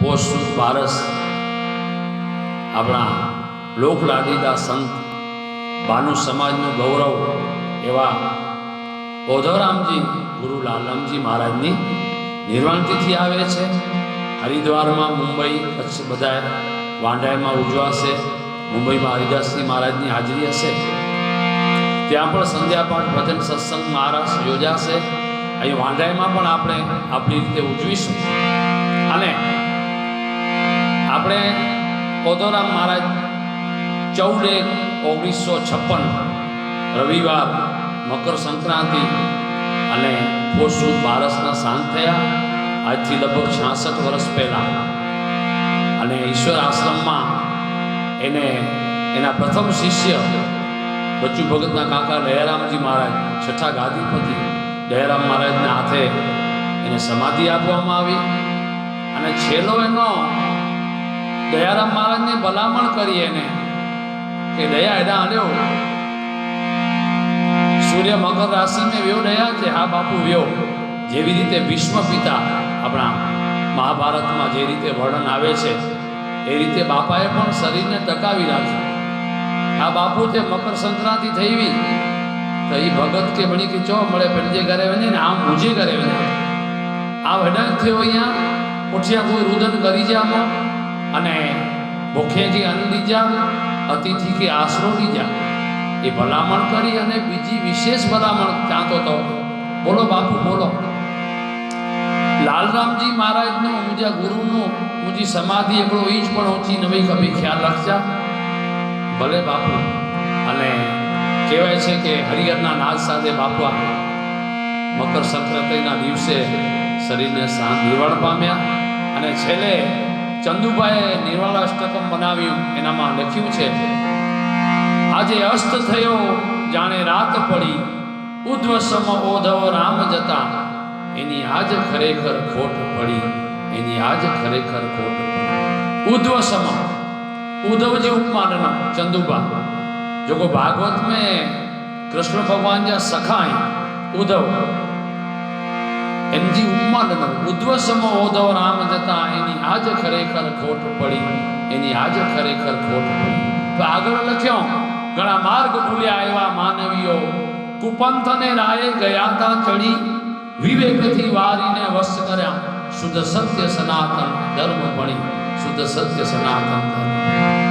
પોષ સુદ બારસ આપણા લોકલાડીલા સંત ભાનુ સમાજનું ગૌરવ એવા ઓધવરામજી ગુરુ લાલરામજી મહારાજની નિર્વાણ તિથિ આવે છે. હરિદ્વારમાં, મુંબઈ, કચ્છ બધા વાંડાઈમાં ઉજવાશે. મુંબઈમાં હરિદાસજી મહારાજની હાજરી હશે. ત્યાં પણ સંધ્યાપાઠ ભજન સત્સંગ મહારાજ યોજાશે. અહીં વાંડાઈમાં પણ આપણે આપણી રીતે ઉજવીશું. અને આપણે ઓધવરામ મહારાજ 14/1/1956 રવિવાર મકર સંક્રાંતિ અને પોષ સુદ બારસના સાંજ થયા. આજથી લગભગ 66 વર્ષ પહેલાં. અને ઈશ્વર આશ્રમમાં એના પ્રથમ શિષ્ય બચ્ચુ ભગતના કાકા દયારામજી મહારાજ, છઠ્ઠા ગાદીપતિ દયારામ મહારાજના હાથે એને સમાધિ આપવામાં આવી. અને છેલ્લો એનો દયારામ મહારાજને ભલામણ કરી એને કે દયા એડા હલ્યો સૂર્ય મકર રાશિ में व्यो दया છે. હા બાપુ વ્યો. જેવી રીતે ભીષ્મ પિતા આપણા મહાભારતમાં જે રીતે વર્ણન આવે છે એ રીતે બાપાએ પણ શરીરને ટકાવી રાખ્યું. આ બાપુ તે મકર સંક્રાંતિ થઈ તો એ ભગત કે ભણી કે ચો મળે પેલે ઘરે વને ને આમ મુજે ઘરે વને આ વડાન થયો અહીંયા ઉઠ્યા કોઈ રુદન કરી જામો અને ભૂખેથી અન્ન લીજા અતિથિ કે આશરો લીજા એ ભલામણ કરી. અને બીજી વિશેષ ભલામણ ચાહતો તો બોલો બાપુ બોલો. લાલરામજી મહારાજનું મુજા ગુરુનું મુજી સમાધિ એકડો ઈંચ પણ ઊંચી નવી કભી ખ્યાલ રાખજા ભલે બાપુ. અને કહેવાય છે કે હરિહરના નાદ સાથે બાપા મકર સંક્રાંતિના દિવસે શરીરને નિર્વાણ પામ્યા. અને છેલ્લે ચંદુભાઈએ નિર્વાણ અષ્ટકમ બનાવ્યું. એનામાં લખ્યું છે, આજે અસ્ત થયો જાણે રાત પડી, ઉધ્વ સમ ઓધવ રામ જતા, એની આજ ખરેખર ખોટ પડી, એની આજ ખરેખર ખોટ પડી. ઉધ્વ સમ उद्धव जी उपमान चंदुबा जो को भागवत में कृष्ण भगवान जा सखाई उद्धव एनजी उपमान उद्धव सम उद्धव राम जता एनी आज खरेखर खोट पड़ी, एनी आज खरेखर खोट पड़ी. तो आगळ लख्यो घणा मार्ग भूल्या एवा मानवीओ कुपंथ ने राये गया ता चढ़ी, विवेक थी वारीने वश कर्या, शुद्ध सत्य सनातन धर्म बणी, शुद्ध सत्य सनातन धर्म.